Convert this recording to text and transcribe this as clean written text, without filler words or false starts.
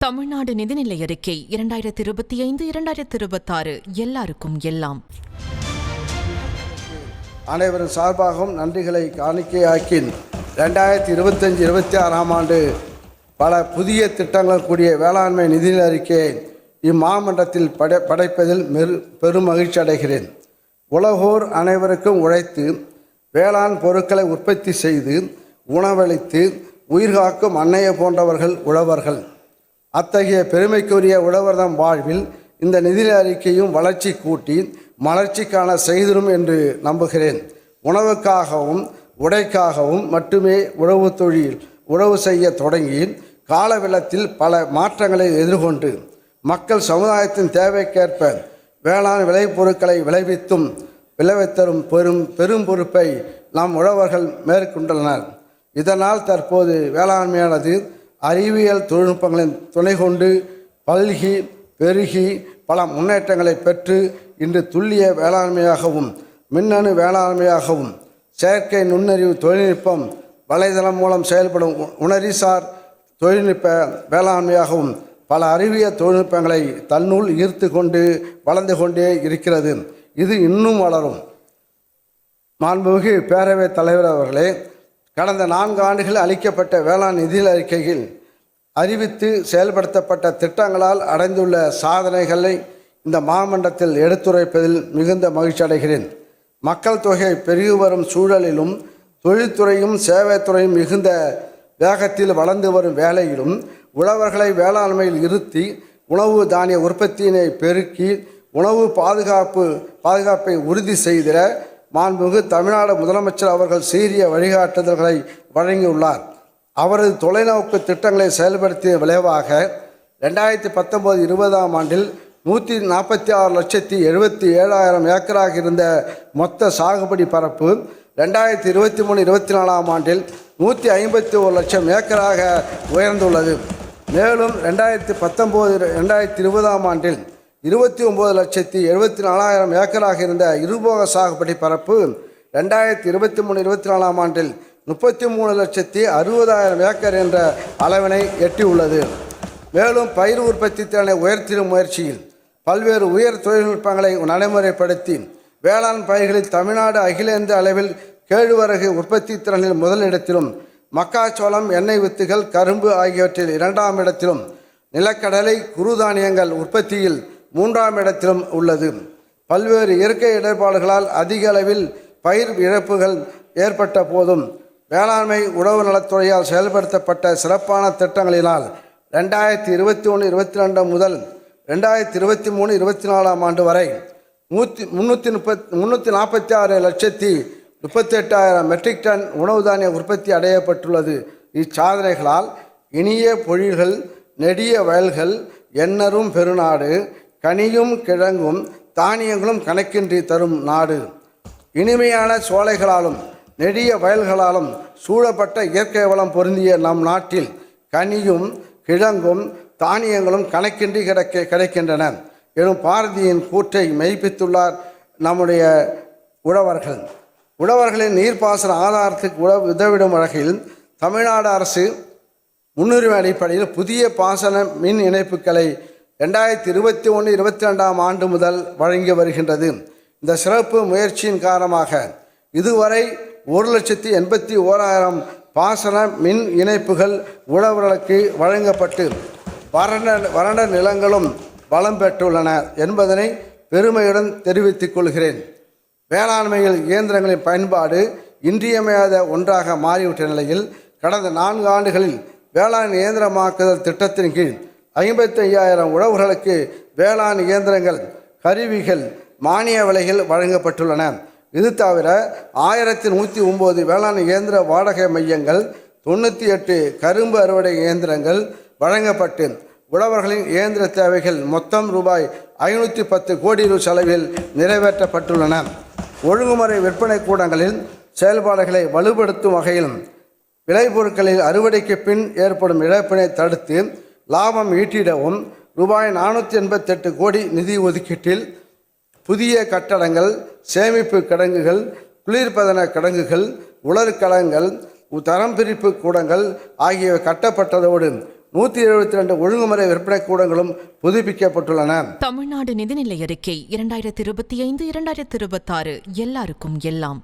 தமிழ்நாடு நிதிநிலை அறிக்கை 2025-2026 எல்லாருக்கும் எல்லாம். அனைவரும் சார்பாகவும் நன்றிகளை காணிக்கையாக்கி 2025-26 ஆண்டு பல புதிய திட்டங்கள் கூடிய வேளாண்மை நிதிநிலை அறிக்கையை இம்மாமன்றத்தில் படைப்பதில் பெரும் மகிழ்ச்சி அடைகிறேன். உலகோர் அனைவருக்கும் உழைத்து வேளாண் பொருட்களை உற்பத்தி செய்து உணவளித்து உயிர்காக்கும் அன்னையை போன்றவர்கள் உழவர்கள். அத்தகைய பெருமைக்குரிய உழவர்தம் வாழ்வில் இந்த நிதிநிலை அறிக்கையும் வளர்ச்சி கூட்டி மலர்ச்சிக்கான செய்திரும் என்று நம்புகிறேன். உணவுக்காகவும் உடைக்காகவும் மட்டுமே உழவு செய்ய தொடங்கி கால வெள்ளத்தில் பல மாற்றங்களை எதிர்கொண்டு மக்கள் சமுதாயத்தின் தேவைக்கேற்ப வேளாண் விளைபொருட்களை விளைவித்தரும் பெரும் பொறுப்பை நம் உழவர்கள் மேற்கொண்டுள்ளனர். இதனால் தற்போது வேளாண்மையானது அறிவியல் தொழில்நுட்பங்களின் துணை கொண்டு பல்கி பெருகி பல முன்னேற்றங்களை பெற்று இன்று துல்லிய வேளாண்மையாகவும் மின்னணு வேளாண்மையாகவும் செயற்கை நுண்ணறிவு தொழில்நுட்பம் வலைதளம் மூலம் செயல்படும் உணரிசார் தொழில்நுட்ப வேளாண்மையாகவும் பல அறிவியல் தொழில்நுட்பங்களை தன்னுள் ஈர்த்து கொண்டு வளர்ந்து கொண்டே இருக்கிறது. இது இன்னும் வளரும். மாண்புமிகு பேரவைத் தலைவர் அவர்களே, கடந்த 4 ஆண்டுகள் அளிக்கப்பட்ட வேளாண் நிதிநிலை அறிக்கையில் அறிவித்து செயல்படுத்தப்பட்ட திட்டங்களால் அடைந்துள்ள சாதனைகளை இந்த மாமன்றத்தில் எடுத்துரைப்பதில் மிகுந்த மகிழ்ச்சி அடைகிறேன். மக்கள் தொகை பெருகி வரும் சூழலிலும் தொழில்துறையும் சேவைத்துறையும் மிகுந்த வேகத்தில் வளர்ந்து வரும் வேளையிலும் உழவர்களை வேளாண்மையில் இருத்தி உணவு தானிய உற்பத்தியினை பெருக்கி உணவு பாதுகாப்பை உறுதி செய்திட மாண்புமிகு தமிழ்நாடு முதலமைச்சர் அவர்கள் சீரிய வழிகாட்டுதல்களை வழங்கியுள்ளார். அவரது தொலைநோக்கு திட்டங்களை செயல்படுத்திய விளைவாக 2019-20 ஆண்டில் 146,77,000 ஏக்கராக இருந்த மொத்த சாகுபடி பரப்பு 2023-24 ஆண்டில் 151 லட்சம் ஏக்கராக உயர்ந்துள்ளது. மேலும் 2019-2020 ஆண்டில் 29,74,000 ஏக்கராக இருந்த இருபோக சாகுபடி பரப்பு 2023-24 ஆண்டில் 33,60,000 ஏக்கர் என்ற அளவினை எட்டியுள்ளது. மேலும் பயிர் உற்பத்தி திறனை உயர்த்திடும் முயற்சியில் பல்வேறு உயர் தொழில்நுட்பங்களை நடைமுறைப்படுத்தி வேளாண் பயிர்களில் தமிழ்நாடு அகில இந்திய அளவில் கேழ்வரகு உற்பத்தி திறனில் முதலிடத்திலும் மக்காச்சோளம் எண்ணெய் வித்துகள் கரும்பு ஆகியவற்றில் 2ஆம் இடத்திலும் நிலக்கடலை குறுதானியங்கள் உற்பத்தியில் 3ஆம் இடத்திலும் உள்ளது. பல்வேறு இயற்கை இடர்பாடுகளால் அதிக அளவில் பயிர் இழப்புகள் ஏற்பட்ட போதும் வேளாண்மை உணவு நலத்துறையால் செயல்படுத்தப்பட்ட சிறப்பான திட்டங்களினால் 2021-22 முதல் 2023-24 ஆண்டு வரை 346,38,000 மெட்ரிக் டன் உணவு தானிய உற்பத்தி அடையப்பட்டுள்ளது. இச்சாதனைகளால் இனிய பொழில்கள், நெடிய வயல்கள், எண்ணரும் பெருநாடு, கனியும் கிழங்கும் தானியங்களும் கணக்கின்றி தரும் நாடு, இனிமையான சோலைகளாலும் நெடிய வயல்களாலும் சூழப்பட்ட இயற்கை வளம் பொருந்திய நம் நாட்டில் கனியும் கிழங்கும் தானியங்களும் கணக்கின்றி கிடைக்கின்றன எனும் பாரதியின் கூற்றை மெய்ப்பித்துள்ளார் நம்முடைய உழவர்கள். உழவர்களின் நீர்ப்பாசன ஆதாரத்துக்கு உதவிடும் வகையில் தமிழ்நாடு அரசு முன்னுரிமை அடிப்படையில் புதிய பாசன மின் இணைப்புகளை 2021-22 ஆண்டு முதல் வழங்கி வருகின்றது. இந்த சிறப்பு முயற்சியின் காரணமாக இதுவரை 1,81,000 பாசன மின் இணைப்புகள் உழவர்களுக்கு வழங்கப்பட்டு வறண்ட நிலங்களும் வளம் பெற்றுள்ளன என்பதனை பெருமையுடன் தெரிவித்துக் கொள்கிறேன். வேளாண்மையில் இயந்திரங்களின் பயன்பாடு இன்றியமையாத ஒன்றாக மாறிவிட்ட நிலையில் கடந்த 4 ஆண்டுகளில் வேளாண் இயந்திரமாக்குதல் திட்டத்தின் கீழ் 55,000 உழவர்களுக்கு வேளாண் இயந்திரங்கள் கருவிகள் மானிய விலைகள் வழங்கப்பட்டுள்ளன. இது தவிர 1,109 வேளாண் இயந்திர வாடகை மையங்கள், 98 கரும்பு அறுவடை இயந்திரங்கள் வழங்கப்பட்டு உழவர்களின் இயந்திர தேவைகள் மொத்தம் ரூபாய் 510 கோடி செலவில் நிறைவேற்றப்பட்டுள்ளன. ஒழுங்குமுறை விற்பனை கூடங்களில் செயல்பாடுகளை வலுப்படுத்தும் வகையிலும் விளைபொருட்களில் அறுவடைக்கு பின் ஏற்படும் இழப்பினை தடுத்து லாபம் ஈட்டிடவும் ரூபாய் 488 கோடி நிதி ஒதுக்கீட்டில் புதிய கட்டடங்கள், சேமிப்பு கிடங்குகள், குளிர்பதன கிடங்குகள், உலர் கலங்கள், தரம் பிரிப்பு கூடங்கள் ஆகியவை கட்டப்பட்டதோடு 172 ஒழுங்குமுறை விற்பனை கூடங்களும் புதுப்பிக்கப்பட்டுள்ளன. தமிழ்நாடு நிதிநிலை அறிக்கை 2025-2026 எல்லாருக்கும் எல்லாம்.